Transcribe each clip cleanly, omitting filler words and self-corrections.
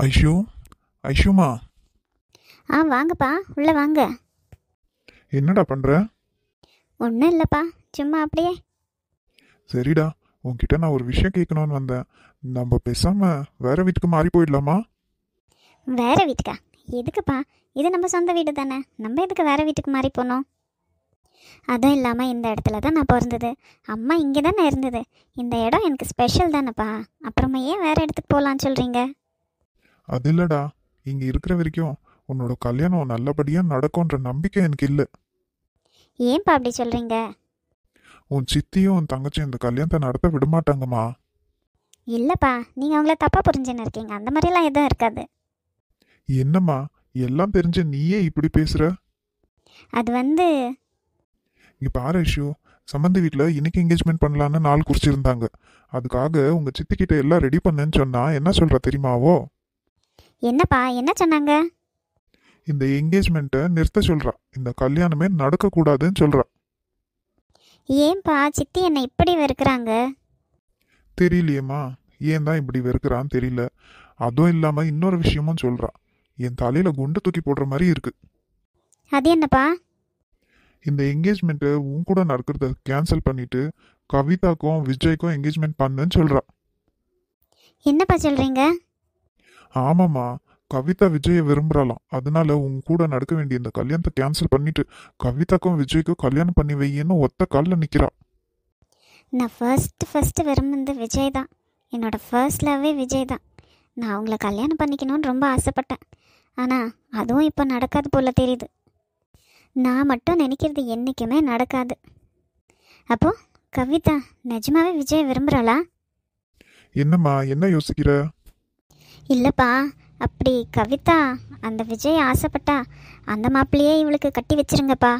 ஐஷு, ஐஷுமா, வாங்கப்பா, உள்ளே வாங்க. என்னடா பண்ற? ஒன்றும் இல்லைப்பா, சும்மா அப்படியே. சரிடா, உன்கிட்ட நான் ஒரு விஷயம் கேட்கணும்னு வந்தேன். நம்ம பேசாம வேற வீட்டுக்கு மாறி போயிடலாமா? வேற வீட்டுக்கா? எதுக்குப்பா? இது நம்ம சொந்த வீடு தானே, நம்ம எதுக்கு வேற வீட்டுக்கு மாறி போனோம்? அதுவும் இல்லாமல் இந்த இடத்துல தான் நான் பிறந்தது. அம்மா இங்கே தானே இருந்தது. இந்த இடம் எனக்கு ஸ்பெஷல் தானேப்பா. அப்புறமா ஏன் வேற இடத்துக்கு போகலான்னு சொல்கிறீங்க? அது இல்லடா, இங்க இருக்கிற வரைக்கும் உன்னோட கல்யாணம் நல்லபடியா நடக்கும்ன்ற நம்பிக்கை எனக்கு இல்லை. ஏன்ப்பா அப்படி சொல்கிறீங்க? உன் சித்தியும் உன் தங்கச்சியும் இந்த கல்யாணத்தை நடத்த விடமாட்டாங்கம்மா. இல்லைப்பா, நீங்கள் அவங்கள தப்பாக புரிஞ்சுன்னு இருக்கீங்க. அந்த மாதிரிலாம் எதுவும் இருக்காது. என்னம்மா, எல்லாம் தெரிஞ்ச நீயே இப்படி பேசுற? அது வந்து இங்க பாரு ஐஷு, சம்பந்தி வீட்டில் இன்னைக்கு என்கேஜ்மெண்ட் பண்ணலான்னு நாள் குறிச்சிருந்தாங்க. அதுக்காக உங்க சித்தி கிட்ட எல்லாம் ரெடி பண்ணுன்னு சொன்னா என்ன சொல்ற தெரியுமாவோ? என்னப்பா, என்ன சொன்னாங்க? இந்த என்கேஜ்மெண்ட்டை நிறுத்த சொல்றா. இந்த கல்யாணமே நடக்கக்கூடாதுன்னு சொல்றா. ஏன்பா சித்தி என்னை இப்படி வெறுக்கிறாங்க? தெரியலையேம்மா, ஏன் தான் இப்படி வெறுக்கிறான்னு தெரியல. அதுவும் இல்லாம இன்னொரு விஷயமும் சொல்றா. என் தலையில குண்டு தூக்கி போடுற மாதிரி இருக்கு. அது என்னப்பா? இந்த என்கேஜ்மெண்ட்டை உன் கூட நடக்கிறத கேன்சல் பண்ணிட்டு கவிதாக்கும் விஜய்க்கும் என்கேஜ்மெண்ட் பண்ணுன்னு சொல்றா. என்னப்பா சொல்கிறீங்க? ஆமாம்மா, கவிதா விஜயை விரும்புறாளாம். அதனால உன் கூட நடக்க வேண்டிய இந்த கல்யாணத்தை கேன்சல் பண்ணிட்டு கவிதாக்கும் விஜய்க்கும் கல்யாணம் பண்ணி வையின்னு ஒத்த காலில் நிக்கிறா. நான் ஃபர்ஸ்ட் விரும்புனது விஜய் தான். என்னோட ஃபர்ஸ்ட் லவ்வே விஜய் தான். நான் அவங்கள கல்யாணம் பண்ணிக்கணும்னு ரொம்ப ஆசைப்பட்டேன். ஆனால் அதுவும் இப்போ நடக்காது போல தெரியுது. நான் மட்டும் நினைக்கிறது என்றைக்குமே நடக்காது. அப்போ கவிதா நிஜமாவே விஜய் விரும்புகிறாளா? என்னம்மா, என்ன யோசிக்கிற? இல்லைப்பா, அப்படி கவிதா அந்த விஜய் ஆசைப்பட்டா அந்த மாப்பிள்ளையே இவளுக்கு கட்டி வச்சிருங்கப்பா.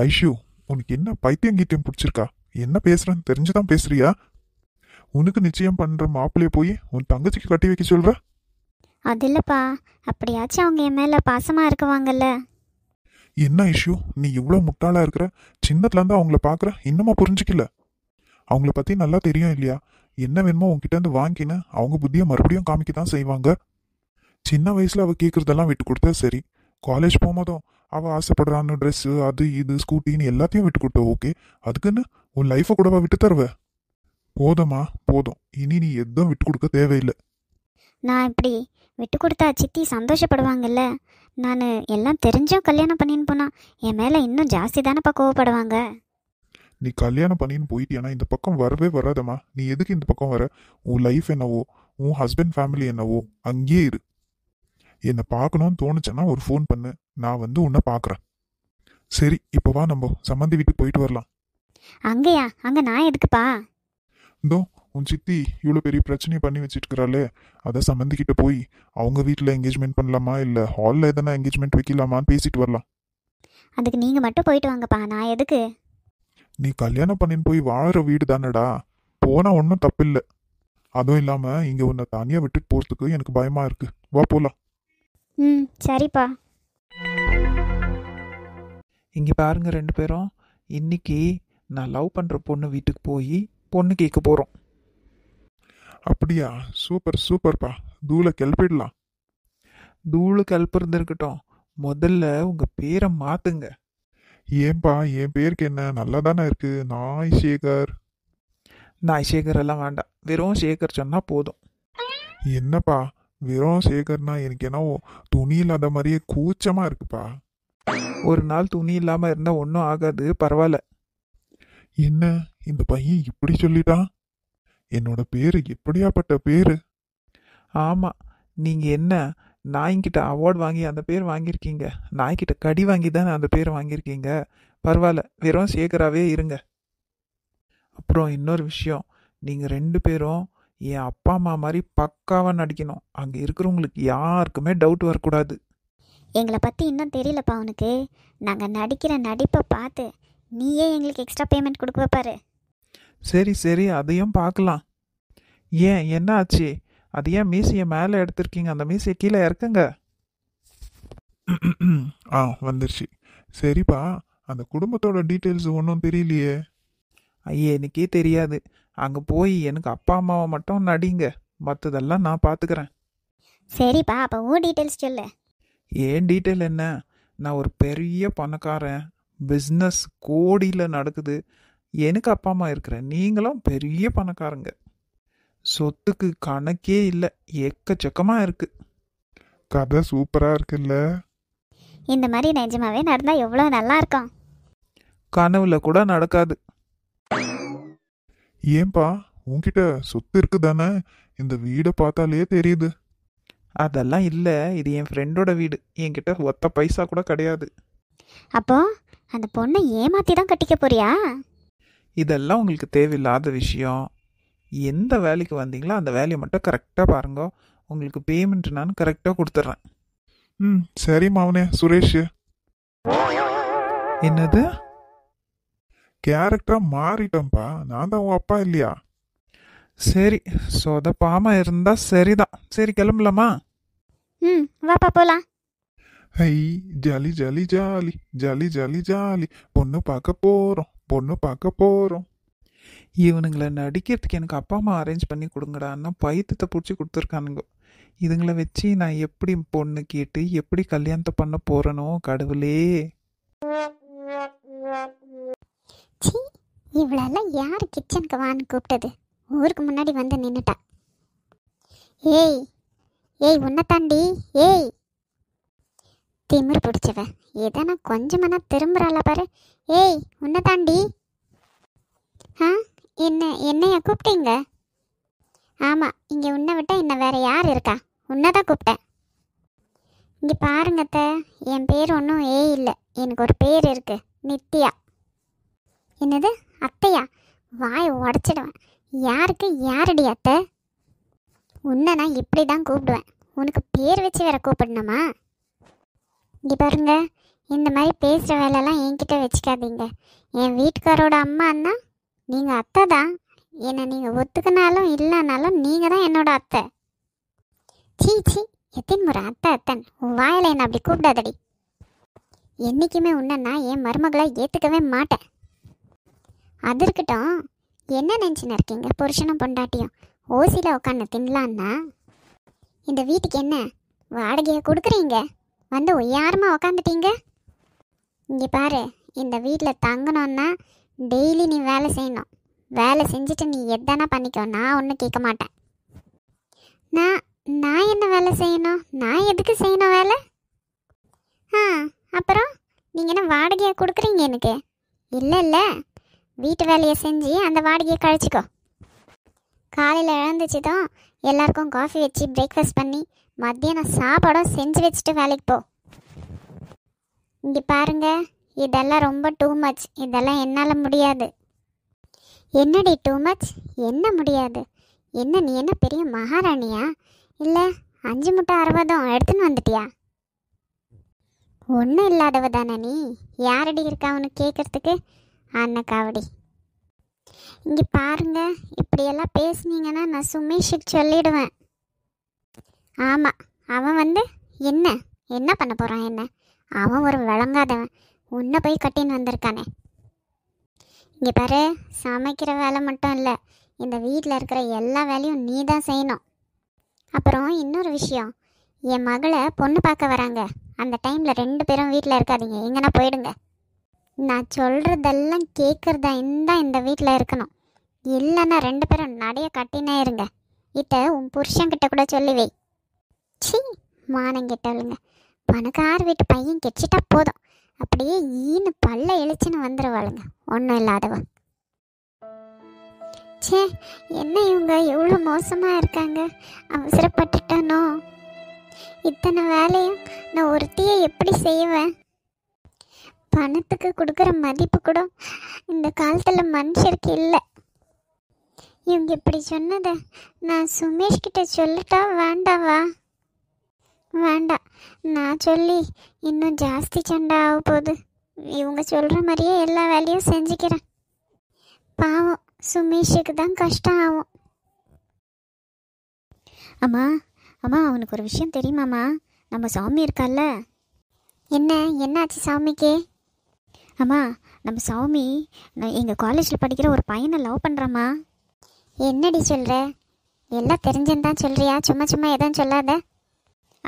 ஐஷு, உனக்கு என்ன பைத்தியம் கீத்தியம் பிடிச்சிருக்கா? என்ன பேசுறன்னு தெரிஞ்சுதான் பேசுறியா? உனக்கு நிச்சயம் பண்ற மாப்பிள்ளைய போய் உன் தங்கச்சிக்கு கட்டி வைக்க சொல்ற? அது இல்லைப்பா, அப்படியாச்சும் அவங்க என் மேலே பாசமாக இருக்குவாங்கல்ல. என்ன ஐஷு, நீ இவ்வளோ முட்டாளா இருக்கிற? சின்னத்துல இருந்து அவங்கள பாக்குற, இன்னுமா புரிஞ்சுக்கல? அவங்கள பத்தி நல்லா தெரியும் இல்லையா? என்ன வேணுமோ உன்கிட்ட இருந்து வாங்கின்னு அவங்க புத்தியை மறுபடியும் காமிக்க தான் செய்வாங்க. சின்ன வயசுல அவ கேட்கறதெல்லாம் விட்டு கொடுத்தா சரி. காலேஜ் போகும்போதும் அவ ஆசைப்படுறான்னு ட்ரெஸ்ஸு அது இது ஸ்கூட்டின்னு எல்லாத்தையும் விட்டு கொடுத்த. ஓகே, அதுக்குன்னு உன் லைஃபை கூடவா விட்டு தருவ? போதுமா, போதும். இனி நீ எதுவும் விட்டு கொடுக்க தேவையில்லை. நான் இப்படி விட்டு கொடுத்தா சித்தி சந்தோஷப்படுவாங்கல்ல. நான் எல்லாம் தெரிஞ்சும் கல்யாணம் பண்ணின்னு போனா என் மேலே இன்னும் ஜாஸ்தி தானேப்பா கோவப்படுவாங்க. நீ கல்யாணம் பண்ணின்னு போயிட்டியானா இந்த பக்கம் வரவே வராதம்மா. நீ எதுக்கு இந்த பக்கம் வர? உன் லைஃப் என்னவோ, உன் ஹஸ்பண்ட் ஃபேமிலி என்னவோ அங்கேயே இரு. என்னை பார்க்கணும்னு தோணுச்சுன்னா ஒரு ஃபோன் பண்ணு, நான் வந்து உன்னை பார்க்குறேன். சரி, இப்போ வா, நம்ம சம்மந்தி வீட்டுக்கு போயிட்டு வரலாம். அங்கேயா? அங்கே நான் எதுக்குப்பா? இதோ உன் சித்தி இவ்வளோ பெரிய பிரச்சனையை பண்ணி வச்சுட்டுக்கிறாளே, அதை சம்மந்திக்கிட்ட போய் அவங்க வீட்டில் என்கேஜ்மெண்ட் பண்ணலாமா இல்லை ஹாலில் எதனா என்கேஜ்மெண்ட் வைக்கலாமான்னு பேசிட்டு வரலாம். அதுக்கு நீங்கள் மட்டும் போயிட்டு வாங்கப்பா, நான் எதுக்கு? நீ கல்யாணம் பண்ணின்னு போய் வாழற வீடு தானடா, போனா ஒன்றும் தப்பில்லை. அதுவும் இல்லாமல் இங்கே உன்னை தனியாக விட்டுட்டு போகிறதுக்கு எனக்கு பயமா இருக்கு. வா போலாம். சரிப்பா. இங்கே பாருங்க ரெண்டு பேரும், இன்னைக்கு நான் லவ் பண்ணுற பொண்ணு வீட்டுக்கு போய் பொண்ணு கேட்க போகிறோம். அப்படியா? சூப்பர் சூப்பர்ப்பா, தூளை கிளப்பிடலாம். தூளு கல்புறது இருக்கட்டும், முதல்ல உங்கள் பேரை மாற்றுங்க. ஏன்பா, என் பேருக்கு என்ன நல்லா தானே இருக்கு, நாய் சேகர். நான் சேகர் எல்லாம் வேண்டாம், வெறும் சேகர் சொன்னால் போதும். என்னப்பா, வெறும் சேகர்னா எனக்கு என்னவோ துணி இல்லாத மாதிரியே கூச்சமா இருக்குப்பா. ஒரு நாள் துணி இல்லாமல் இருந்தால் ஒன்றும் ஆகாது, பரவாயில்ல. என்ன, இந்த பையன் இப்படி சொல்லிட்டான்? என்னோட பேரு எப்படியாப்பட்ட பேரு? ஆமாம், நீங்கள் என்ன நாய்கிட்ட அவார்டு வாங்கி அந்த பேர் வாங்கியிருக்கீங்க, நாய்கிட்ட கடி வாங்கி தானே அந்த பேர் வாங்கியிருக்கீங்க. பரவாயில்ல, வெறும் சேகராகவே இருங்க. அப்புறம் இன்னொரு விஷயம், நீங்கள் ரெண்டு பேரும் என் அப்பா அம்மா மாதிரி பக்காவாக நடிக்கணும். அங்கே இருக்கிறவங்களுக்கு யாருக்குமே டவுட் வரக்கூடாது. எங்களை பற்றி இன்னும் தெரியலப்பா உனக்கு. நாங்கள் நடிக்கிற நடிப்பை பார்த்து நீயே எங்களுக்கு எக்ஸ்ட்ரா பேமெண்ட் கொடுக்க வைப்பாரு. சரி சரி, அதையும் பார்க்கலாம். ஏன், என்ன ஆச்சு? அது ஏன் மீசையை மேலே எடுத்திருக்கீங்க? அந்த மீசையை கீழே இறக்குங்க. வந்துருச்சு. சரிப்பா, அந்த குடும்பத்தோட டீட்டெயில்ஸ் ஒன்றும் தெரியலையே. ஐயே, எனக்கே தெரியாது. அங்கே போய் எனக்கு அப்பா அம்மாவை மட்டும் நடிங்க, மற்றதெல்லாம் நான் பார்த்துக்கிறேன். சரிப்பா, அப்போ ஊ டீட்டெயில்ஸ் சொல்லு. ஏன் டீட்டெயில் என்ன? நான் ஒரு பெரிய பணக்காரன், பிஸ்னஸ் கோடியில் நடக்குது. எனக்கு அப்பா அம்மா இருக்கிறேன், நீங்களும் பெரிய பணக்காரங்க. சொத்துக்கு கணக்கே இல்லை, எக்கச்சக்கமாக இருக்கு. கதை சூப்பரா இருக்குல்ல? இந்த மாதிரி நிஜமாவே நடந்தால் எவ்வளோ நல்லா இருக்கும். கனவுல கூட நடக்காது. ஏன்பா, உன்கிட்ட சொத்து இருக்குதானே? இந்த வீடை பார்த்தாலே தெரியுது. அதெல்லாம் இல்லை, இது என் ஃப்ரெண்டோட வீடு. என்கிட்ட ஒத்த பைசா கூட கிடையாது. அப்போ அந்த பொண்ணை ஏமாத்தி தான் கட்டிக்க போறியா? இதெல்லாம் உங்களுக்கு தேவையில்லாத விஷயம். எந்த வேலைக்கு வந்தீங்களோ அந்த வேலையை மட்டும் கரெக்டாக பாருங்க. உங்களுக்கு பேமெண்ட் நான் கரெக்டாக கொடுத்துட்றேன். ம், சரி மாவனே சுரேஷ். என்னது? கேரக்டரா மாறிட்டேன்ப்பா. நான் தான் உன் அப்பா இல்லையா? சரி, சொதப்பாம இருந்தா சரிதான். சரி, கிளம்பலாமா? ம், வாப்பா போகலாம். High, jolly jolly jolly jolly jolly jolly, பொண்ணு பார்க்க போறோம் பொண்ணு பார்க்க போறோம். இவனுங்களை நடிக்கிறதுக்கு எனக்கு அப்பா அம்மா அரேஞ்ச் பண்ணி கொடுங்கடான்னா பைத்தியத்தை பிடிச்சி கொடுத்துருக்கானுங்க. இதுங்களை வச்சு நான் எப்படி பொண்ணு கேட்டு எப்படி கல்யாணத்தை பண்ண போறேனோ கடவுளே. சி, இவ்வளெல்லாம் யார் கிச்சனுக்கு வான்னு கூப்பிட்டது? ஊருக்கு முன்னாடி வந்து நின்னுட்டா. ஏய் ஏய், உன்னை தாண்டி. ஏய், திமிரு பிடிச்சவ, எதனா கொஞ்சமானா திரும்புறாள பாரு. ஏய், உன்னை தாண்டி. ஆ, என்னையா கூப்பிட்டீங்க? ஆமாம், இங்கே உன்னை விட்டால் இன்னும் வேற யார் இருக்கா? உன்னை தான் கூப்பிட்டேன். இங்கே பாருங்க அத்தை, என் பேர் ஒன்றும் ஏய் இல்லை, எனக்கு ஒரு பேர் இருக்கு, நித்யா. என்னது அத்தையா? வாயை உடச்சிடுவேன். யாருக்கு யாரடி அத்தை? உன்னை நான் இப்படி தான் கூப்பிடுவேன். உனக்கு பேர் வச்சு வேற கூப்பிடணுமா? இங்கே பாருங்க, இந்த மாதிரி பேசுகிற வேலையெல்லாம் என்கிட்ட வச்சுக்காதீங்க. என் வீட்டுக்காரோட அம்மான்னா நீங்கள் அத்தை தான். என்னை நீங்கள் ஒத்துக்கினாலும் இல்லைனாலும் நீங்கள் தான் என்னோட அத்தை. சீ சீ, எத்தனை முறை அத்தை அத்தன்? உன் வாயில் என்னை அப்படி கூப்பிடாதடி. என்றைக்குமே உன்னை நான் என் மருமகளை ஏற்றுக்கவே மாட்டேன். அது இருக்கட்டும், என்ன நினச்சின்னு இருக்கீங்க? புருஷனும் பொண்டாட்டியும் ஓசியில் உட்காந்து தின்னலான்னா இந்த வீட்டுக்கு என்ன வாடகையை கொடுக்குறீங்க? வந்து ஒய்யாரமாக உக்காந்துட்டீங்க. இங்கே பாரு, இந்த வீட்டில் தங்கணுன்னா டெய்லி நீ வேலை செய்யணும். வேலை செஞ்சுட்டு நீ எதனா பண்ணிக்கோ, நான் ஒன்றும் கேட்க மாட்டேன். நான் என்ன வேலை செய்யணும்? நான் எதுக்கு செய்யணும் வேலை? அப்புறம் நீங்கள் என்ன வாடகையாக கொடுக்குறீங்க எனக்கு? இல்லை, வீட்டு வேலையை செஞ்சு அந்த வாடகையை கழிச்சிக்கோ. காலையில் எழுந்துச்சுதான் எல்லாருக்கும் காஃபி வச்சு பிரேக்ஃபாஸ்ட் பண்ணி மத்தியானம் சாப்பாடும் செஞ்சு வச்சுட்டு வேலைக்கு போ. இங்கே பாருங்க, இதெல்லாம் ரொம்ப டூ மச். இதெல்லாம் என்னால் முடியாது. என்னடி டூ மச்? என்ன முடியாது? என்ன நீ என்ன பெரிய மகாராணியா? இல்லை 5 முட்டை 60 எடுத்துன்னு வந்துட்டியா? ஒன்றும் இல்லாதவ தானே நீ. யாரடி இருக்கா உனக்கு கேட்குறதுக்கு? அண்ணக்காவடி. இங்கே பாருங்க, இப்படியெல்லாம் பேசுனீங்கன்னா நான் சுமேஷுக்கு சொல்லிடுவேன். ஆமாம், அவன் வந்து என்ன பண்ண போகிறான்? என்ன அவன் ஒரு விளங்காதவன். உன்னை போய் கட்டின்னு வந்திருக்கானே. இங்கே பாரு, சமைக்கிற வேலை மட்டும் இல்லை, இந்த வீட்டில் இருக்கிற எல்லா வேலையும் நீ தான் செய்யணும். அப்புறம் இன்னொரு விஷயம், என் மகளை பொண்ணு பார்க்க வராங்க. அந்த டைமில் 2 பேரும் வீட்டில் இருக்காதீங்க, எங்கன்னா போயிடுங்க. நான் சொல்கிறதெல்லாம் கேட்குறதா இருந்தால் இந்த வீட்டில் இருக்கணும். இல்லைன்னா 2 பேரும் நடைய கட்டினே இருங்க. உன் புருஷன்கிட்ட கூட சொல்லி வை. சி, மானம் கெட்டவளுங்க. பணக்கார வீட்டு பையன் கெச்சிட்டா போதும், அப்படியே ஈன்னு பல்ல எழுச்சின்னு வந்துடுவாளுங்க, ஒன்றும் இல்லாதவ. சே, என்ன இவங்க எவ்வளோ மோசமாக இருக்காங்க. அவசரப்பட்டுட்டானோ? இத்தனை வேலையும் நான் ஒருத்தியை எப்படி செய்வேன்? பணத்துக்கு கொடுக்குற மதிப்பு கூட இந்த காலத்தில் மனுஷருக்கு இல்லை. இவங்க இப்படி சொன்னதை நான் சுமேஷ் கிட்ட சொல்லட்டா வேண்டாவா? வேண்டாம், நான் சொல்லி இன்னும் ஜாஸ்தி சண்டை ஆக போகுது. இவங்க சொல்கிற மாதிரியே எல்லா வேலையும் செஞ்சுக்கிறேன். பாவம், சுமேஷுக்கு தான் கஷ்டம் ஆகும். அம்மா, அவனுக்கு ஒரு விஷயம் தெரியுமாம்மா? நம்ம சாமி இருக்கால்ல. என்னாச்சு சாமிக்கு? அம்மா, நம்ம சாமி எங்கள் காலேஜில் படிக்கிற ஒரு பையனை லவ் பண்ணுறாம்மா. என்னடி சொல்கிற? எல்லாம் தெரிஞ்சுன்னு தான் சொல்கிறியா? சும்மா எதுவும் சொல்லாத.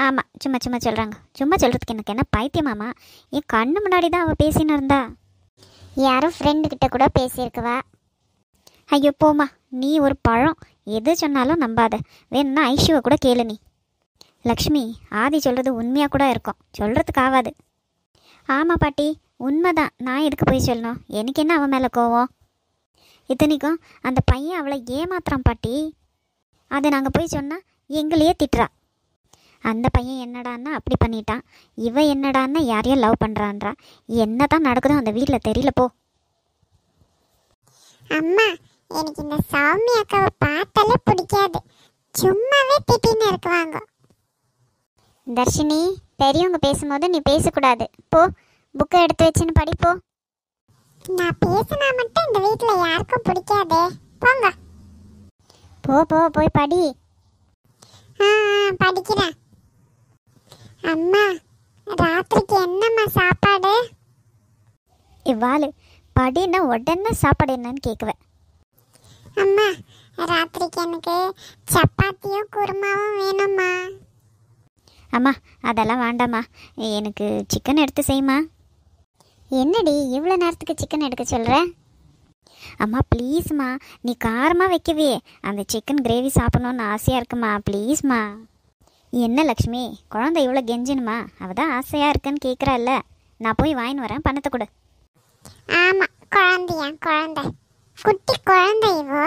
ஆமாம், சும்மா சும்மா சொல்கிறாங்க. சும்மா சொல்கிறதுக்கு எனக்கு என்ன பைத்தியமாமா? என் கண்ணு முன்னாடி தான் அவள் பேசின்னு இருந்தா. யாரும் ஃப்ரெண்டுக்கிட்ட கூட பேசியிருக்குவா. ஐயோ போம்மா, நீ ஒரு பழம். எது சொன்னாலும் நம்பாத. வேணும்னா ஐஷுவை கூட கேளு நீ. லக்ஷ்மி, ஆதி சொல்கிறது உண்மையாக கூட இருக்கும், சொல்கிறதுக்கு ஆகாது. ஆமாம் பாட்டி, உண்மைதான். நான் எதுக்கு போய் சொல்லணும்? எனக்கு என்ன அவன் மேலே கோவம்? இத்தனைக்கும் அந்த பையன் அவளை ஏமாத்துறான் பாட்டி. அதை நாங்கள் போய் சொன்னால் எங்களையே திட்டுறா. அந்த பையன் என்னடான்னா அப்படி பண்ணிட்டான், இவ என்னடான்னா யாரையோ லவ் பண்ணுறான்றா. என்ன தான் நடக்குதோ அந்த வீட்டில் தெரியல போ. அம்மா, எனக்கு இந்த சௌமி அக்காவை பார்த்தாலே பிடிக்காது. சும்மாவே திட்டின்னு இருக்குவாங்க. தர்ஷினி, பெரியவங்க பேசும்போது நீ பேசக்கூடாது. போ, புக்கை எடுத்து வச்சுன்னு படிப்போ. நான் பேசினா மட்டும் இந்த வீட்டில் யாருக்கும் பிடிக்காதே. போங்க. போ போ, போய் படி. படிக்கிறேன். அம்மா, ராத்திரிக்கு என்னம்மா சாப்பாடு? இவ்வாளு படின்னா உடனே சாப்பாடு என்னன்னு கேட்குவேன். அம்மா, ராத்திரிக்கு எனக்கு சப்பாத்தியும் குருமாவும் வேணும்மா. அம்மா, அதெல்லாம் வேண்டாம்மா, எனக்கு சிக்கன் எடுத்து செய்யுமா. என்னடி இவ்வளோ நேரத்துக்கு சிக்கன் எடுக்க சொல்கிற? அம்மா ப்ளீஸ்மா, நீ காரமாக வைக்கவே அந்த சிக்கன் கிரேவி சாப்பிட்ணுன்னு ஆசையாக இருக்குமா, ப்ளீஸ்மா. என்ன லக்ஷ்மி, குழந்தை இவ்வளோ கெஞ்சணுமா? அவள் தான் ஆசையாக இருக்குன்னு கேட்குறாள்ல, நான் போய் வாங்கின்னு வரேன், பணத்தை கொடு. ஆமாம், குழந்தையா? குழந்தை, குட்டி குழந்தை. இவ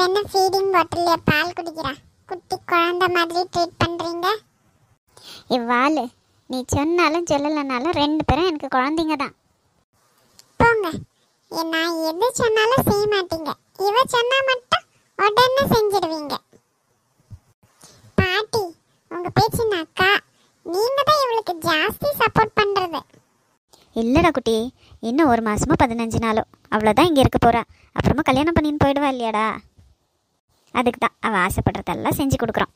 என்ன ஃபீடிங் பாட்டில்ல பால் குடிக்கிறா? குட்டி குழந்தை மாதிரி ட்ரீட் பண்ணுறீங்க. இவ்வாள் நீ சொன்னாலும் சொல்லலைனாலும் 2 பேரும் எனக்கு குழந்தைங்க தான். போங்க. நான் எது சொன்னாலும் செய்ய மாட்டீங்க. இவ சொன்னா மட்டும் உடனே செஞ்சிடுவீங்க. பாட்டி, உங்க பேச்சின் அக்கா, நீங்க தான் இவளுக்கு ஜாஸ்தி சப்போர்ட் பண்றது. இல்லைடா குட்டி, இன்னும் 1 மாதமோ 15 நாளோ அவ்வளோதான் இங்கே இருக்க போகிறா. அப்புறமா கல்யாணம் பண்ணின்னு போயிடுவா இல்லையாடா? அதுக்கு தான் அவள் ஆசைப்படுறதெல்லாம் செஞ்சு கொடுக்குறோம்.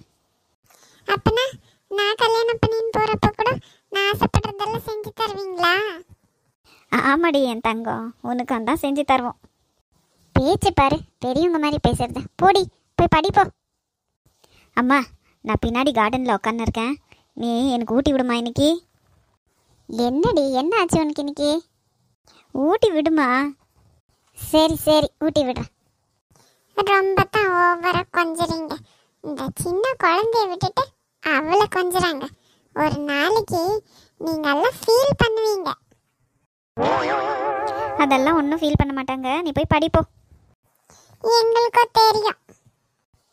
அப்பனா நான் கல்யாணம் பண்ணின்னு போறப்ப கூட நான் ஆசைப்படுறதெல்லாம் செஞ்சு தருவீங்களா? ஆமாடி என் தங்கம், உனக்கு தான் செஞ்சு தருவோம். பேச்சு பாரு, பெரியவங்க மாதிரி பேசுறது. போடி, போய் படிப்போ. அம்மா, நான் பின்னாடி கார்டனில் உட்காந்துருக்கேன், நீ எனக்கு ஊட்டி விடுமா இன்னைக்கு. என்னடி, என்ன ஆச்சு உனக்கு இன்னைக்கு? ஊட்டி விடுமா. சரி சரி, ஊட்டி விடுறேன். ரொம்ப தான் ஓவரா கொஞ்சறீங்க. இந்த சின்ன குழந்தைய விட்டுட்டு அவளை கொஞ்சறாங்க. ஒரு நாளைக்கு நீங்க எல்லாம் ஃபீல் பண்ணுவீங்க. அதெல்லாம் ஒன்றும் ஃபீல் பண்ண மாட்டாங்க, நீ போய் படிப்போ. எங்களுக்கோ தெரியும்.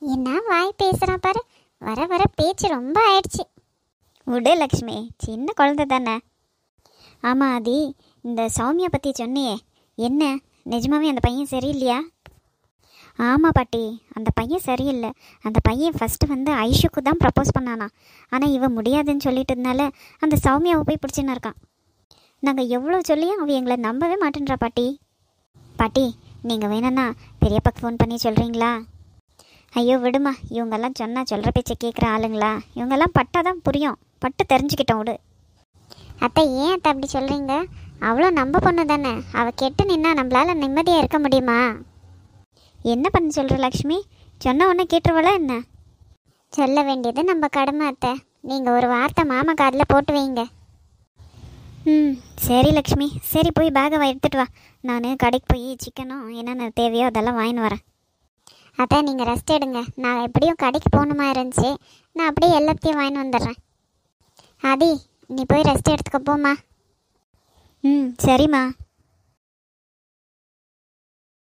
என்ன வாய் பேசுகிறா பாரு, வர வர பேச்சு ரொம்ப ஆயிடுச்சு. விடு லக்ஷ்மி, சின்ன குழந்தை தானே. ஆமாம் ஆதி, இந்த சௌமியா பற்றி சொன்னியே, என்ன நிஜமாவே அந்த பையன் சரியில்லையா? ஆமாம் பாட்டி, அந்த பையன் சரியில்லை. அந்த பையன் ஃபஸ்ட்டு வந்து ஐஷுக்கு தான் ப்ரப்போஸ் பண்ணானா. ஆனால் இவன் முடியாதுன்னு சொல்லிட்டு இருந்தால அந்த சௌமியாவை போய் பிடிச்சின்னு இருக்கான். நாங்கள் எவ்வளோ சொல்லியும் அவள் எங்களை நம்பவே மாட்டேன்றா பாட்டி. பாட்டி, நீங்கள் வேணும்னா பெரியப்பாக்கு ஃபோன் பண்ணி சொல்கிறீங்களா? ஐயோ விடுமா, இவங்கெல்லாம் சொன்னால் சொல்கிற பேச்சை கேட்குற ஆளுங்களா? இவங்கெல்லாம் பட்டா தான் புரியும், பட்டு தெரிஞ்சுக்கிட்டோம் விடு. அத்தை, ஏன் அத்தை அப்படி சொல்கிறீங்க? அவ்வளோ நம்ப பொண்ணு தானே. அவள் கெட்டு நின்னா நம்மளால் நிம்மதியாக இருக்க முடியுமா? என்ன பண்ண சொல்கிற லக்ஷ்மி? சொன்ன உடனே கேட்டுருவளா என்ன? சொல்ல வேண்டியது நம்ம கடமை அத்தை. நீங்கள் ஒரு வார்த்தை மாமா காதில் போட்டு வைங்க. சரி லக்ஷ்மி, சரி போய் பேகை எடுத்துகிட்டு வா. நான் கடைக்கு போய் சிக்கனும் என்னென்ன தேவையோ அதெல்லாம் வாங்கின்னு வரேன். அத்தை, நீங்கள் ரெஸ்ட் எடுங்க. நான் எப்படியும் கடைக்கு போகணுமா இருந்துச்சு. நான் அப்படியே எல்லாத்தையும் வாங்கின்னு வந்துடுறேன். ஆதி, நீ போய் ரெஸ்ட் எடுத்துக்க போமா. சரிம்மா.